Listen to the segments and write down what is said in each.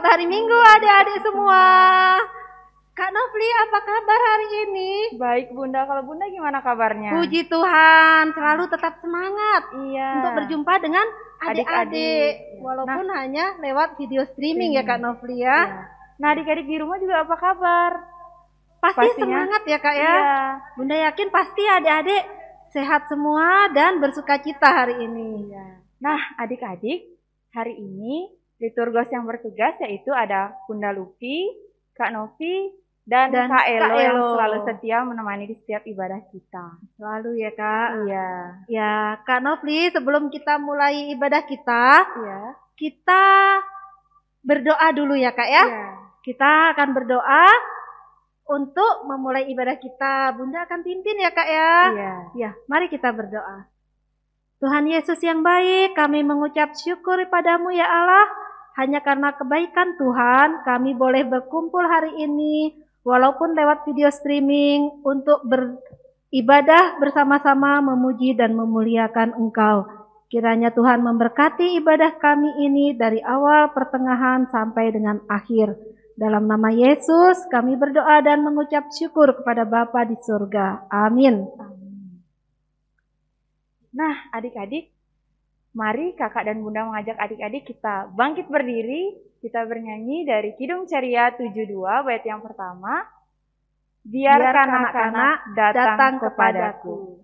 hari Minggu adik-adik semua. Kak Nofli, apa kabar hari ini? Baik Bunda, kalau Bunda gimana kabarnya? Puji Tuhan, selalu tetap semangat untuk Iya. berjumpa dengan adik-adik. Walaupun hanya lewat video streaming ya Kak Nofli ya. Iya. Nah adik-adik di rumah juga apa kabar? Pasti Pastinya. semangat ya Kak ya. Iya. Bunda yakin pasti adik-adik sehat semua dan bersuka cita hari ini. Iya. Nah adik-adik, hari ini liturgos yang bertugas yaitu ada Bunda Lupi, Kak Novi, dan Kak Elo yang selalu setia menemani di setiap ibadah kita. Selalu ya Kak. Iya. Ya Kak Nofli, sebelum kita mulai ibadah kita, Iya. kita berdoa dulu ya Kak ya. Iya. Kita akan berdoa untuk memulai ibadah kita. Bunda akan pimpin ya Kak ya. Iya. Ya, mari kita berdoa. Tuhan Yesus yang baik, kami mengucap syukur padamu ya Allah. Hanya karena kebaikan Tuhan, kami boleh berkumpul hari ini, walaupun lewat video streaming, untuk beribadah bersama-sama memuji dan memuliakan Engkau. Kiranya Tuhan memberkati ibadah kami ini dari awal, pertengahan, sampai dengan akhir. Dalam nama Yesus, kami berdoa dan mengucap syukur kepada Bapa di surga. Amin. Nah adik-adik, mari kakak dan bunda mengajak adik-adik kita bangkit berdiri. Kita bernyanyi dari Kidung Ceria 72 bait yang pertama. Biar kanak-kanak datang kepadaku.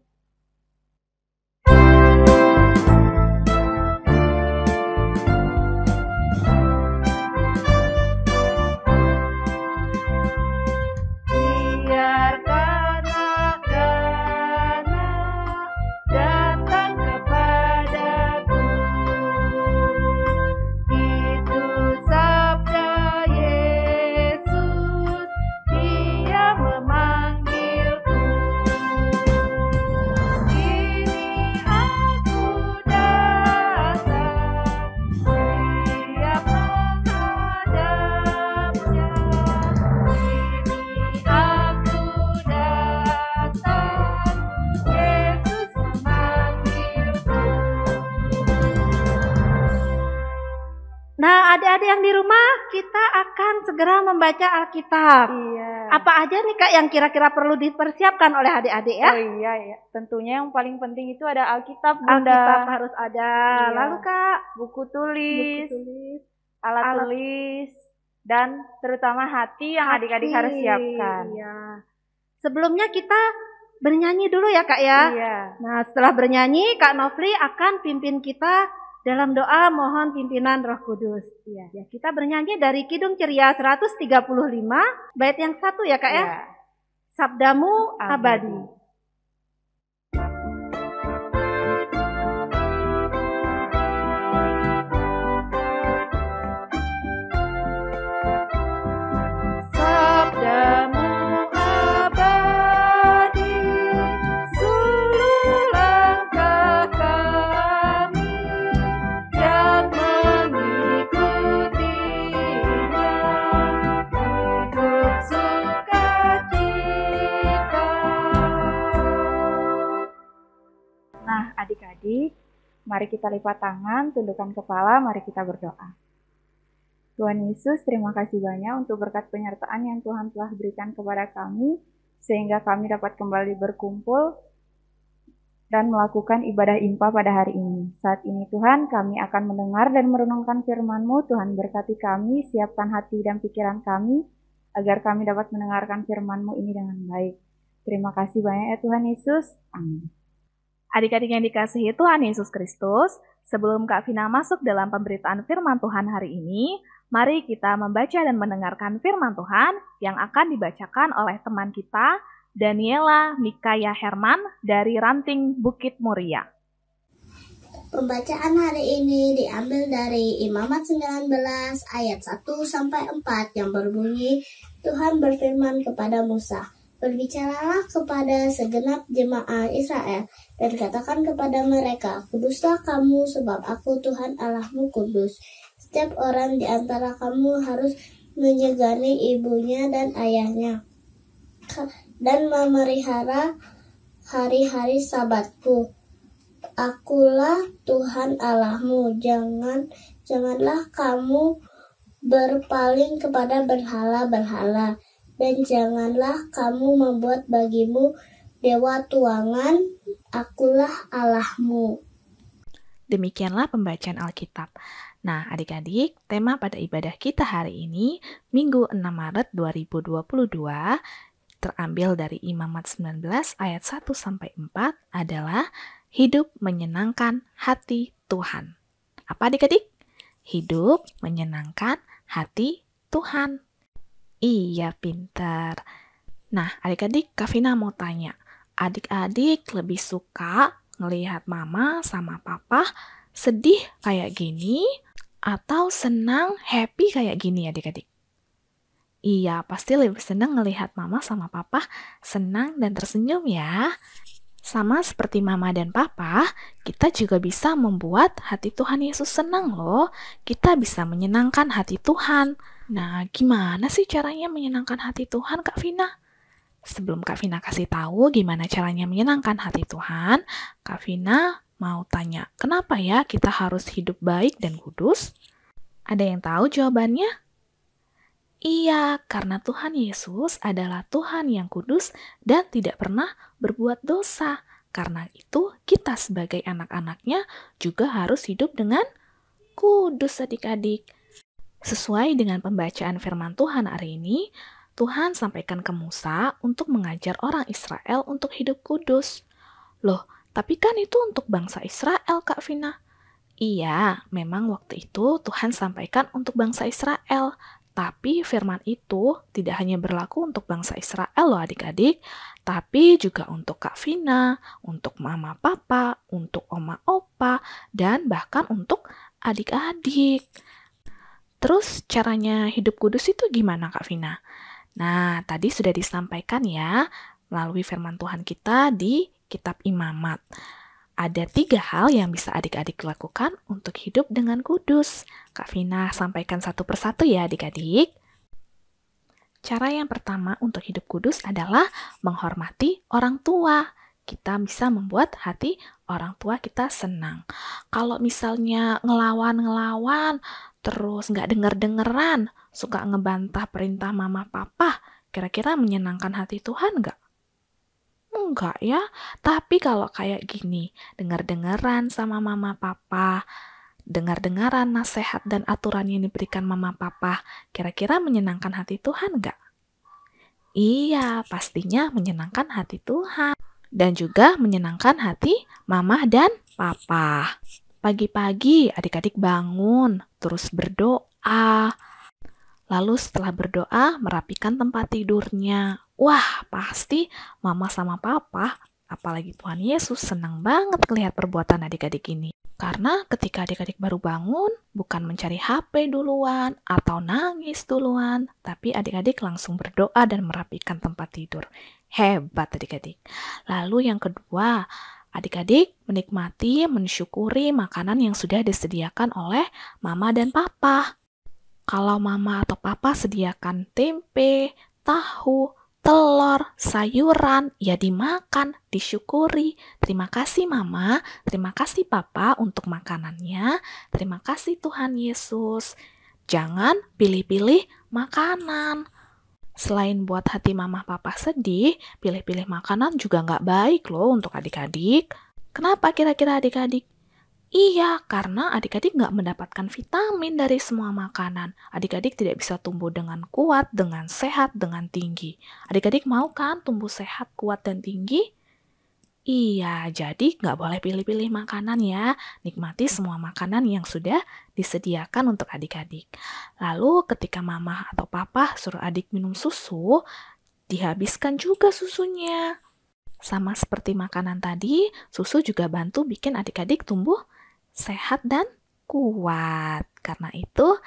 Nah, adik-adik yang di rumah, kita akan segera membaca Alkitab. Iya. Apa aja nih Kak yang kira-kira perlu dipersiapkan oleh adik-adik ya? Oh iya ya. Tentunya yang paling penting itu ada Alkitab, Bunda. Alkitab harus ada. Iya. Lalu Kak, buku tulis, alat alat tulis, dan terutama hati yang adik-adik harus siapkan. Iya. Sebelumnya kita bernyanyi dulu ya Kak ya. Iya. Nah, setelah bernyanyi, Kak Nofli akan pimpin kita dalam doa mohon pimpinan Roh Kudus. Iya. Ya, kita bernyanyi dari Kidung Ceria 135, bait yang 1 ya Kak ya. Iya. Sabdamu abadi. Sabdamu abadi, seluruh langkah kami yang mengikutinya, hidup sukacita. Nah, adik-adik, mari kita lipat tangan, tundukkan kepala, mari kita berdoa. Tuhan Yesus, terima kasih banyak untuk berkat penyertaan yang Tuhan telah berikan kepada kami, sehingga kami dapat kembali berkumpul dan melakukan ibadah impa pada hari ini. Saat ini Tuhan, kami akan mendengar dan merenungkan firman-Mu. Tuhan berkati kami, siapkan hati dan pikiran kami, agar kami dapat mendengarkan firman-Mu ini dengan baik. Terima kasih banyak ya Tuhan Yesus. Amin. Adik-adik yang dikasihi Tuhan Yesus Kristus, sebelum Kak Vina masuk dalam pemberitaan firman Tuhan hari ini, mari kita membaca dan mendengarkan firman Tuhan yang akan dibacakan oleh teman kita, Daniela Mikaya Herman dari Ranting Bukit Muria. Pembacaan hari ini diambil dari Imamat 19 ayat 1-4 yang berbunyi, Tuhan berfirman kepada Musa, berbicaralah kepada segenap jemaah Israel dan katakan kepada mereka, kuduslah kamu sebab aku Tuhan Allahmu kudus. Setiap orang di antara kamu harus menyegani ibunya dan ayahnya dan memelihara hari-hari sabatku. Akulah Tuhan Allahmu, janganlah kamu berpaling kepada berhala-berhala, dan janganlah kamu membuat bagimu dewa tuangan, akulah Allahmu. Demikianlah pembacaan Alkitab. Nah, adik-adik, tema pada ibadah kita hari ini, Minggu 6 Maret 2022, terambil dari Imamat 19 ayat 1-4 adalah hidup menyenangkan hati Tuhan. Apa adik-adik? Hidup menyenangkan hati Tuhan. Iya, pintar. Nah, adik-adik, Kak Vina mau tanya, adik-adik lebih suka ngelihat mama sama papa sedih kayak gini atau senang, happy kayak gini adik-adik? Iya, pasti lebih senang ngelihat mama sama papa senang dan tersenyum ya. Sama seperti mama dan papa, kita juga bisa membuat hati Tuhan Yesus senang loh. Kita bisa menyenangkan hati Tuhan. Nah, gimana sih caranya menyenangkan hati Tuhan, Kak Vina? Sebelum Kak Vina kasih tahu gimana caranya menyenangkan hati Tuhan, Kak Vina mau tanya, kenapa ya kita harus hidup baik dan kudus? Ada yang tahu jawabannya? Iya, karena Tuhan Yesus adalah Tuhan yang kudus dan tidak pernah berbuat dosa. Karena itu, kita sebagai anak-anaknya juga harus hidup dengan kudus adik-adik. Sesuai dengan pembacaan firman Tuhan hari ini, Tuhan sampaikan ke Musa untuk mengajar orang Israel untuk hidup kudus. Loh, tapi kan itu untuk bangsa Israel, Kak Vina. Iya, memang waktu itu Tuhan sampaikan untuk bangsa Israel. Tapi firman itu tidak hanya berlaku untuk bangsa Israel loh adik-adik, tapi juga untuk Kak Vina, untuk mama papa, untuk oma opa, dan bahkan untuk adik-adik. Terus caranya hidup kudus itu gimana Kak Vina? Nah, tadi sudah disampaikan ya, melalui firman Tuhan kita di kitab Imamat. Ada 3 hal yang bisa adik-adik lakukan untuk hidup dengan kudus. Kak Vina sampaikan satu persatu ya adik-adik. Cara yang pertama untuk hidup kudus adalah menghormati orang tua. Kita bisa membuat hati orang tua kita senang. Kalau misalnya ngelawan, terus nggak denger-dengeran, suka ngebantah perintah mama papa, kira-kira menyenangkan hati Tuhan nggak? Enggak ya, tapi kalau kayak gini, dengar-dengaran sama mama papa, dengar-dengaran nasihat dan aturan yang diberikan mama papa, kira-kira menyenangkan hati Tuhan enggak? Iya, pastinya menyenangkan hati Tuhan. Dan juga menyenangkan hati mama dan papa. Pagi-pagi adik-adik bangun, terus berdoa. Lalu setelah berdoa, merapikan tempat tidurnya. Wah, pasti mama sama papa, apalagi Tuhan Yesus, senang banget melihat perbuatan adik-adik ini. Karena ketika adik-adik baru bangun, bukan mencari HP duluan atau nangis duluan, tapi adik-adik langsung berdoa dan merapikan tempat tidur. Hebat adik-adik. Lalu yang kedua, adik-adik menikmati, mensyukuri makanan yang sudah disediakan oleh mama dan papa. Kalau mama atau papa sediakan tempe, tahu, telur, sayuran, ya dimakan, disyukuri. Terima kasih mama, terima kasih papa untuk makanannya. Terima kasih Tuhan Yesus. Jangan pilih-pilih makanan. Selain buat hati mama papa sedih, pilih-pilih makanan juga nggak baik loh untuk adik-adik. Kenapa kira-kira adik-adik? Iya, karena adik-adik nggak mendapatkan vitamin dari semua makanan. Adik-adik tidak bisa tumbuh dengan kuat, dengan sehat, dengan tinggi. Adik-adik mau kan tumbuh sehat, kuat, dan tinggi? Iya, jadi nggak boleh pilih-pilih makanan ya. Nikmati semua makanan yang sudah disediakan untuk adik-adik. Lalu ketika mama atau papa suruh adik minum susu, dihabiskan juga susunya. Sama seperti makanan tadi, susu juga bantu bikin adik-adik tumbuh sehat dan kuat. Karena itu,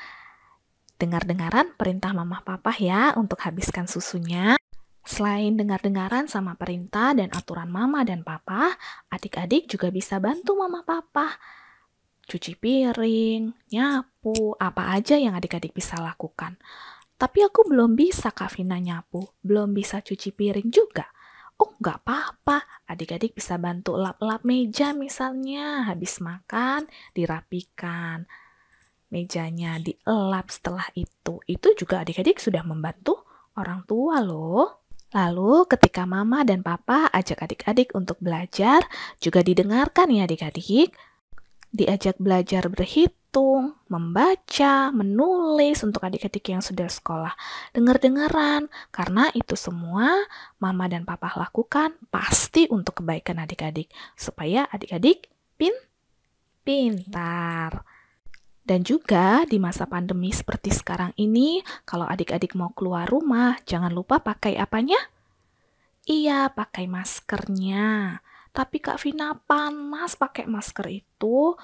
dengar-dengaran perintah mama papa ya untuk habiskan susunya. Selain dengar-dengaran sama perintah dan aturan mama dan papa, adik-adik juga bisa bantu mama papa. Cuci piring, nyapu, apa aja yang adik-adik bisa lakukan. Tapi aku belum bisa Kak Vina nyapu, belum bisa cuci piring juga. Oh, nggak apa-apa. Adik-adik bisa bantu lap-lap meja misalnya. Habis makan, dirapikan. mejanya dielap setelah itu juga adik-adik sudah membantu orang tua loh. Lalu ketika mama dan papa ajak adik-adik untuk belajar, juga didengarkan ya adik-adik. Diajak belajar berhitung, membaca, menulis untuk adik-adik yang sudah sekolah. Dengar-dengaran, karena itu semua mama dan papa lakukan pasti untuk kebaikan adik-adik, supaya adik-adik pintar. Dan juga di masa pandemi seperti sekarang ini, kalau adik-adik mau keluar rumah, jangan lupa pakai apanya? Iya, pakai maskernya. Tapi Kak Vina, panas pakai masker itu.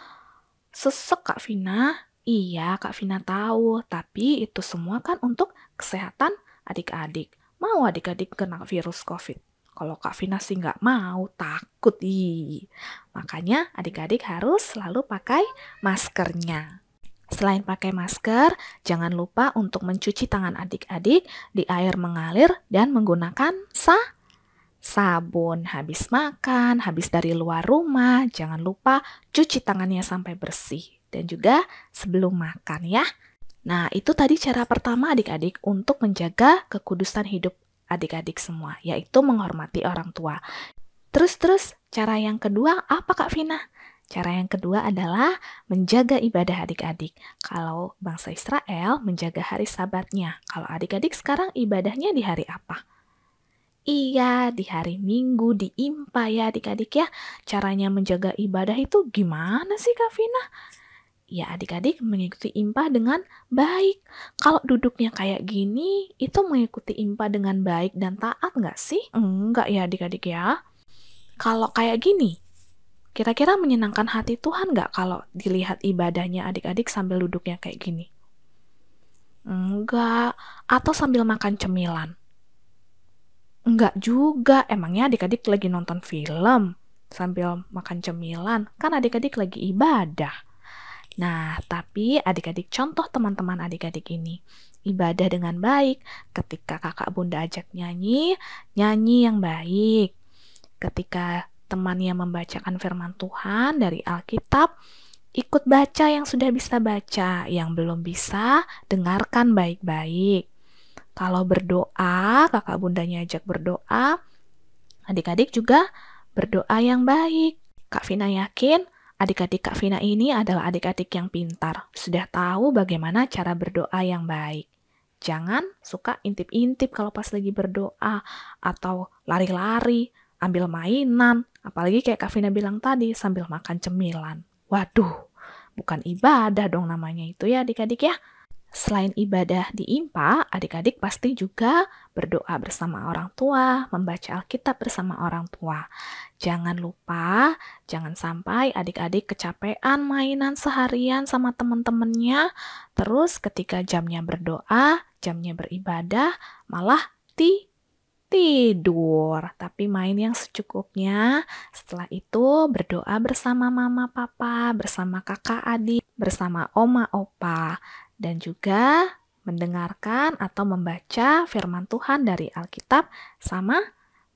Sesek Kak Vina. Iya, Kak Vina tahu. Tapi itu semua kan untuk kesehatan adik-adik. Mau adik-adik kena virus COVID? Kalau Kak Vina sih nggak mau, takut. Makanya adik-adik harus selalu pakai maskernya. Selain pakai masker, jangan lupa untuk mencuci tangan adik-adik di air mengalir dan menggunakan sabun. Habis makan, habis dari luar rumah, jangan lupa cuci tangannya sampai bersih. Dan juga sebelum makan ya. Nah, itu tadi cara pertama adik-adik untuk menjaga kekudusan hidup adik-adik semua, yaitu menghormati orang tua. Terus cara yang kedua apa Kak Vina? Cara yang kedua adalah menjaga ibadah adik-adik. Kalau bangsa Israel menjaga hari Sabatnya. Kalau adik-adik sekarang ibadahnya di hari apa? Iya, di hari Minggu, di Impa ya adik-adik ya. Caranya menjaga ibadah itu gimana sih Kak Vina? Ya adik-adik mengikuti Impa dengan baik. Kalau duduknya kayak gini, itu mengikuti Impa dengan baik dan taat nggak sih? Enggak ya adik-adik ya. Kalau kayak gini, kira-kira menyenangkan hati Tuhan nggak kalau dilihat ibadahnya adik-adik sambil duduknya kayak gini? Enggak. Atau sambil makan cemilan? Enggak juga. Emangnya adik-adik lagi nonton film sambil makan cemilan? Kan adik-adik lagi ibadah. Nah, tapi adik-adik contoh teman-teman adik-adik ini. Ibadah dengan baik. Ketika kakak bunda ajak nyanyi, nyanyi yang baik. Ketika temannya membacakan firman Tuhan dari Alkitab, ikut baca yang sudah bisa baca, yang belum bisa, dengarkan baik-baik. Kalau berdoa, kakak bundanya ajak berdoa, adik-adik juga berdoa yang baik. Kak Vina yakin adik-adik Kak Vina ini adalah adik-adik yang pintar, sudah tahu bagaimana cara berdoa yang baik. Jangan suka intip-intip kalau pas lagi berdoa, atau lari-lari, ambil mainan, apalagi kayak Kak Vina bilang tadi, sambil makan cemilan. Waduh, bukan ibadah dong namanya itu ya adik-adik ya. Selain ibadah di Impa, adik-adik pasti juga berdoa bersama orang tua, membaca Alkitab bersama orang tua. Jangan lupa, jangan sampai adik-adik kecapean mainan seharian sama teman-temannya, terus ketika jamnya berdoa, jamnya beribadah, malah tidur, tapi main yang secukupnya. Setelah itu berdoa bersama mama papa, bersama kakak adik, bersama oma opa, dan juga mendengarkan atau membaca firman Tuhan dari Alkitab sama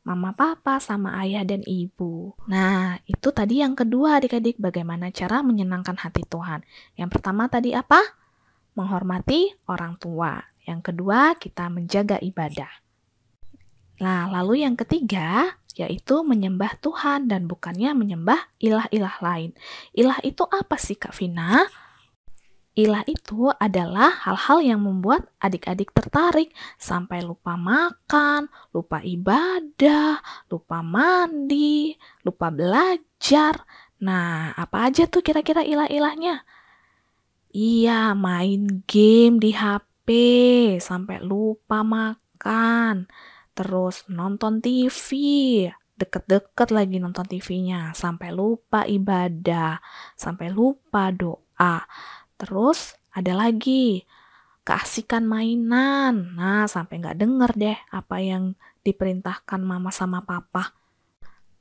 mama papa, sama ayah dan ibu. Nah, itu tadi yang kedua adik-adik, bagaimana cara menyenangkan hati Tuhan. Yang pertama tadi apa? Menghormati orang tua. Yang kedua, kita menjaga ibadah. Nah, lalu yang ketiga, yaitu menyembah Tuhan dan bukannya menyembah ilah-ilah lain. Ilah itu apa sih Kak Vina? Ilah itu adalah hal-hal yang membuat adik-adik tertarik sampai lupa makan, lupa ibadah, lupa mandi, lupa belajar. Nah, apa aja tuh kira-kira ilah-ilahnya? Iya, main game di HP sampai lupa makan. Terus nonton TV, deket-deket lagi nonton TV-nya, sampai lupa ibadah, sampai lupa doa. Terus ada lagi, keasikan mainan. Nah, sampai nggak denger deh apa yang diperintahkan mama sama papa.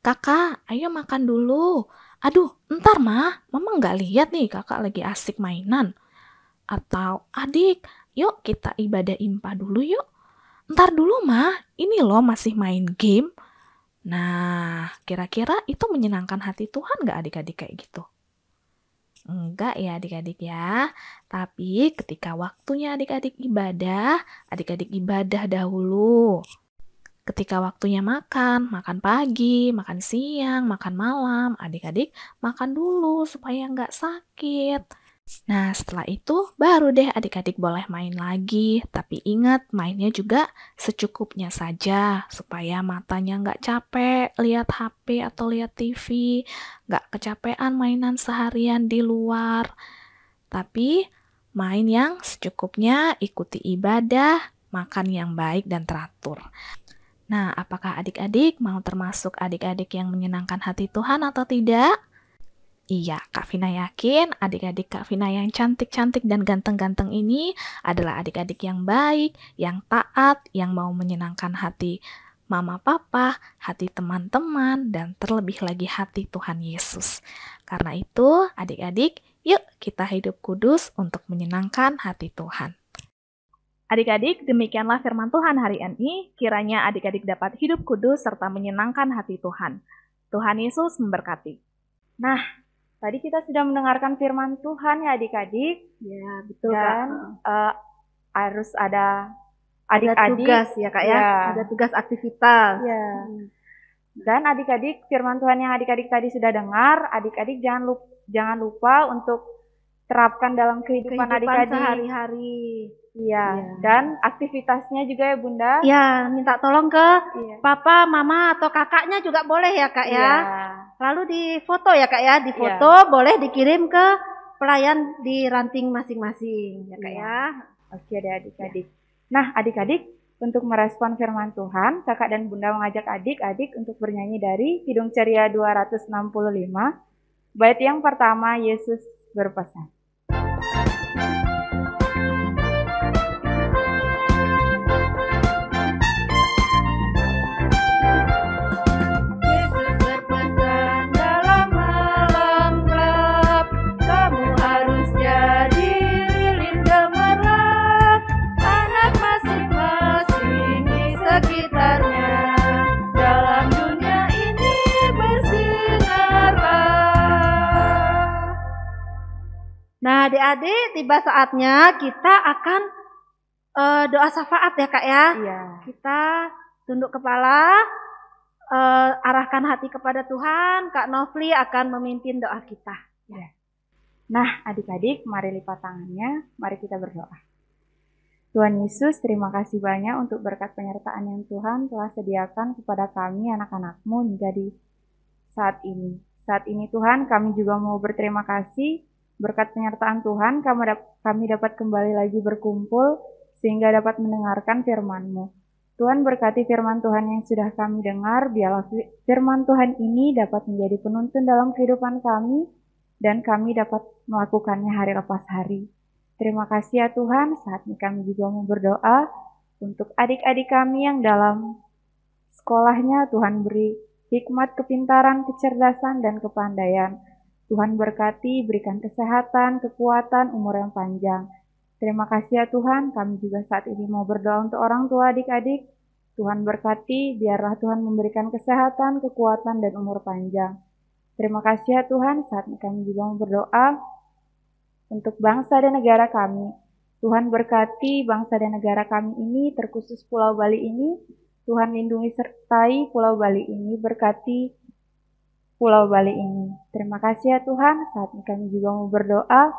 Kakak, ayo makan dulu. Aduh, ntar mah, mama nggak lihat nih kakak lagi asik mainan. Atau adik, yuk kita ibadah Impa dulu yuk. Ntar dulu mah, ini loh masih main game. Nah, kira-kira itu menyenangkan hati Tuhan nggak adik-adik kayak gitu? Enggak ya adik-adik ya. Tapi ketika waktunya adik-adik ibadah dahulu. Ketika waktunya makan pagi, makan siang, makan malam, adik-adik makan dulu supaya nggak sakit. Nah, setelah itu baru deh adik-adik boleh main lagi. Tapi ingat, mainnya juga secukupnya saja supaya matanya nggak capek lihat HP atau lihat TV, nggak kecapean mainan seharian di luar. Tapi main yang secukupnya, ikuti ibadah, makan yang baik dan teratur. Nah, apakah adik-adik mau termasuk adik-adik yang menyenangkan hati Tuhan atau tidak? Iya, Kak Vina yakin adik-adik Kak Vina yang cantik-cantik dan ganteng-ganteng ini adalah adik-adik yang baik, yang taat, yang mau menyenangkan hati mama papa, hati teman-teman, dan terlebih lagi hati Tuhan Yesus. Karena itu, adik-adik, yuk kita hidup kudus untuk menyenangkan hati Tuhan. Adik-adik, demikianlah firman Tuhan hari ini. Kiranya adik-adik dapat hidup kudus serta menyenangkan hati Tuhan. Tuhan Yesus memberkati. Nah, tadi kita sudah mendengarkan firman Tuhan ya adik-adik. Ya, betul Dan Kak. harus ada Ada adik-adik. tugas ya Kak ya. Ya. Ada tugas aktivitas. Ya. Dan adik-adik, firman Tuhan yang adik-adik tadi sudah dengar, adik-adik jangan lupa untuk terapkan dalam kehidupan adik-adik sehari-hari. Iya. Iya. Dan aktivitasnya juga ya Bunda. Ya, minta tolong ke Iya. papa, mama, atau kakaknya juga boleh ya Kak ya. Iya. Lalu difoto ya Kak ya. Difoto boleh dikirim ke pelayan di ranting masing-masing ya Kak Iya. ya. Oke deh adik-adik. Nah adik-adik, untuk merespon firman Tuhan, kakak dan bunda mengajak adik-adik untuk bernyanyi dari Kidung Ceria 265. Bait yang pertama, Yesus berpesan. Yesus berpesan dalam malam gelap, kamu harus jadi lilin gemerlap, anak masing-masing di sekitarnya, dalam dunia ini bersinarlah. Nah adik-adik, tiba saatnya kita akan doa syafaat ya Kak ya. Iya. Kita tunduk kepala, arahkan hati kepada Tuhan. Kak Novli akan memimpin doa kita. Nah adik-adik, mari lipat tangannya, mari kita berdoa. Tuhan Yesus, terima kasih banyak untuk berkat penyertaan yang Tuhan telah sediakan kepada kami anak-anak-Mu hingga di saat ini. Saat ini Tuhan, kami juga mau berterima kasih berkat penyertaan Tuhan, kami dapat kembali lagi berkumpul sehingga dapat mendengarkan firman-Mu. Tuhan berkati firman Tuhan yang sudah kami dengar, biarlah firman Tuhan ini dapat menjadi penuntun dalam kehidupan kami, dan kami dapat melakukannya hari lepas hari. Terima kasih ya Tuhan, saat ini kami juga mau berdoa untuk adik-adik kami yang dalam sekolahnya, Tuhan beri hikmat, kepintaran, kecerdasan, dan kepandaian. Tuhan berkati, berikan kesehatan, kekuatan, umur yang panjang. Terima kasih ya Tuhan, kami juga saat ini mau berdoa untuk orang tua adik-adik. Tuhan berkati, biarlah Tuhan memberikan kesehatan, kekuatan, dan umur panjang. Terima kasih ya Tuhan, saat ini kami juga mau berdoa untuk bangsa dan negara kami. Tuhan berkati bangsa dan negara kami ini, terkhusus Pulau Bali ini. Tuhan lindungi sertai Pulau Bali ini, berkati Pulau Bali ini. Terima kasih ya Tuhan, saat ini kami juga mau berdoa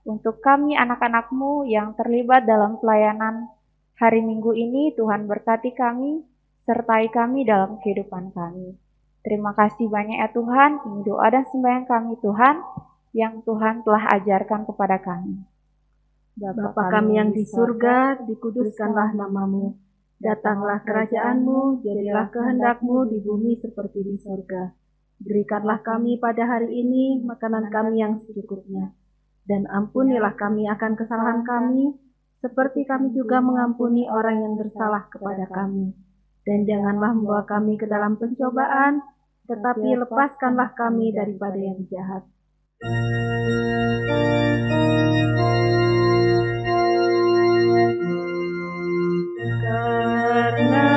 untuk kami anak-anak-Mu yang terlibat dalam pelayanan hari Minggu ini. Tuhan berkati kami, sertai kami dalam kehidupan kami. Terima kasih banyak ya Tuhan, ini doa dan sembahyang kami Tuhan, yang Tuhan telah ajarkan kepada kami. Bapa kami yang di surga, dikuduskanlah nama-Mu. Datanglah kerajaan-Mu, jadilah kehendak-Mu di bumi seperti di surga. Berikanlah kami pada hari ini makanan kami yang secukupnya. Dan ampunilah kami akan kesalahan kami, seperti kami juga mengampuni orang yang bersalah kepada kami. Dan janganlah membawa kami ke dalam pencobaan, tetapi lepaskanlah kami daripada yang jahat. Karena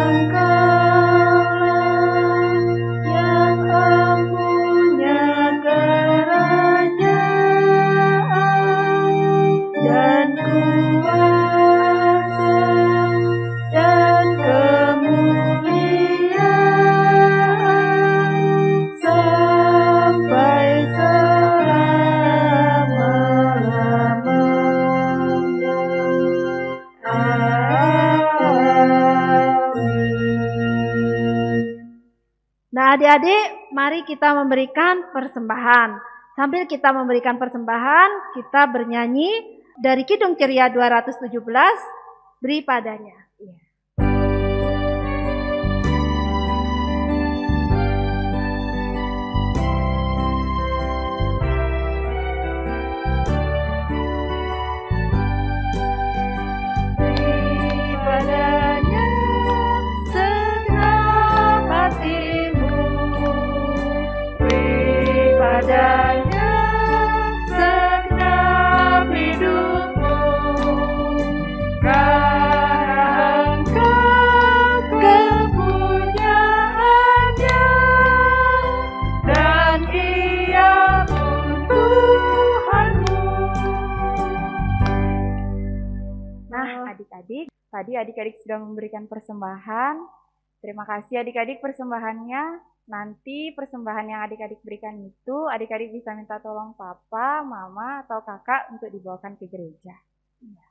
Engkaulah yang empunya kerajaan Adik-adik, mari kita memberikan persembahan. Sambil kita memberikan persembahan, kita bernyanyi dari Kidung Ceria 217, Beri Padanya. Padanya segenap hidupmu, karena Engkau kepunyaannya, dan Ia pun Tuhanmu. Nah, adik-adik, tadi adik-adik sudah memberikan persembahan. Terima kasih adik-adik persembahannya. Nanti persembahan yang adik-adik berikan itu, adik-adik bisa minta tolong papa, mama, atau kakak untuk dibawakan ke gereja.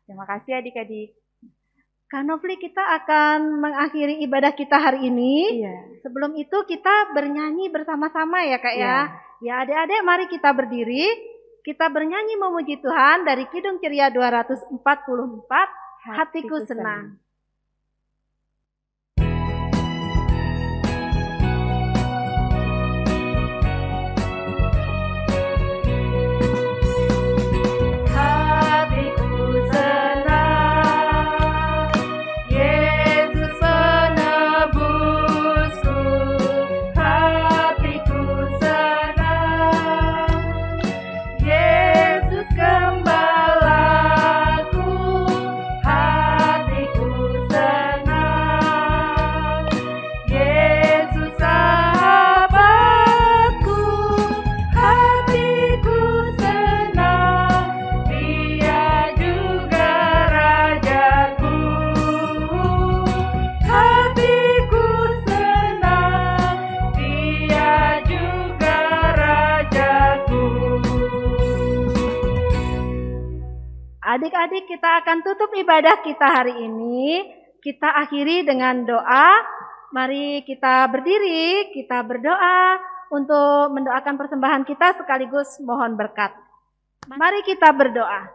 Terima kasih adik-adik. Kak Novli, kita akan mengakhiri ibadah kita hari ini. Sebelum itu kita bernyanyi bersama-sama ya Kak ya. Ya adik-adik, mari kita berdiri. Kita bernyanyi memuji Tuhan dari Kidung Ceria 244, Hatiku Senang. Adik-adik, kita akan tutup ibadah kita hari ini. Kita akhiri dengan doa. Mari kita berdiri, kita berdoa untuk mendoakan persembahan kita sekaligus mohon berkat. Mari kita berdoa.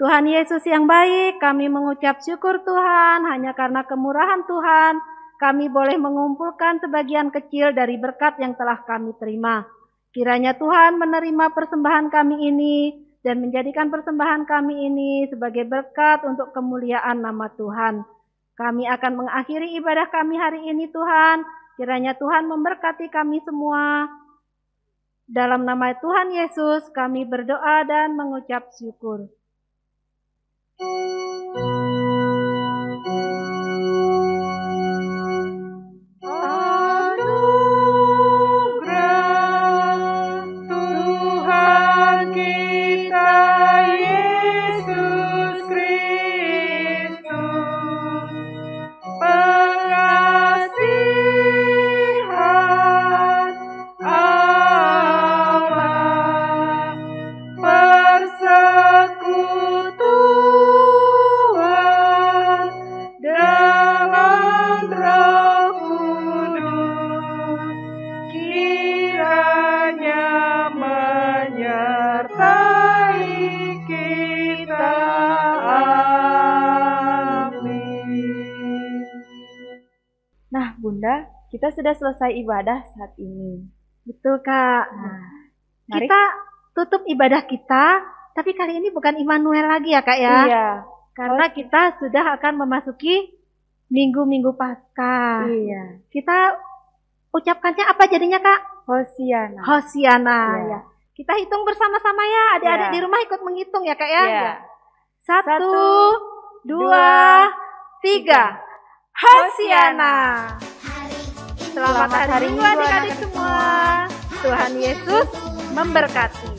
Tuhan Yesus yang baik, kami mengucap syukur Tuhan, hanya karena kemurahan Tuhan, kami boleh mengumpulkan sebagian kecil dari berkat yang telah kami terima. Kiranya Tuhan menerima persembahan kami ini, dan menjadikan persembahan kami ini sebagai berkat untuk kemuliaan nama Tuhan. Kami akan mengakhiri ibadah kami hari ini Tuhan. Kiranya Tuhan memberkati kami semua. Dalam nama Tuhan Yesus kami berdoa dan mengucap syukur. Bunda, kita sudah selesai ibadah saat ini. Betul Kak. Kita tutup ibadah kita, tapi kali ini bukan Immanuel lagi ya Kak ya. Iya. Karena kita sudah akan memasuki minggu-minggu Paskah. Iya. Kita ucapkannya apa jadinya Kak? Hosiana. Hosiana. Ya. Kita hitung bersama-sama ya. Adik-adik di rumah ikut menghitung ya Kak ya. Iya. 1, 2, 3. Hosiana. Selamat hari Minggu adik-adik semua. Tuhan Yesus memberkati.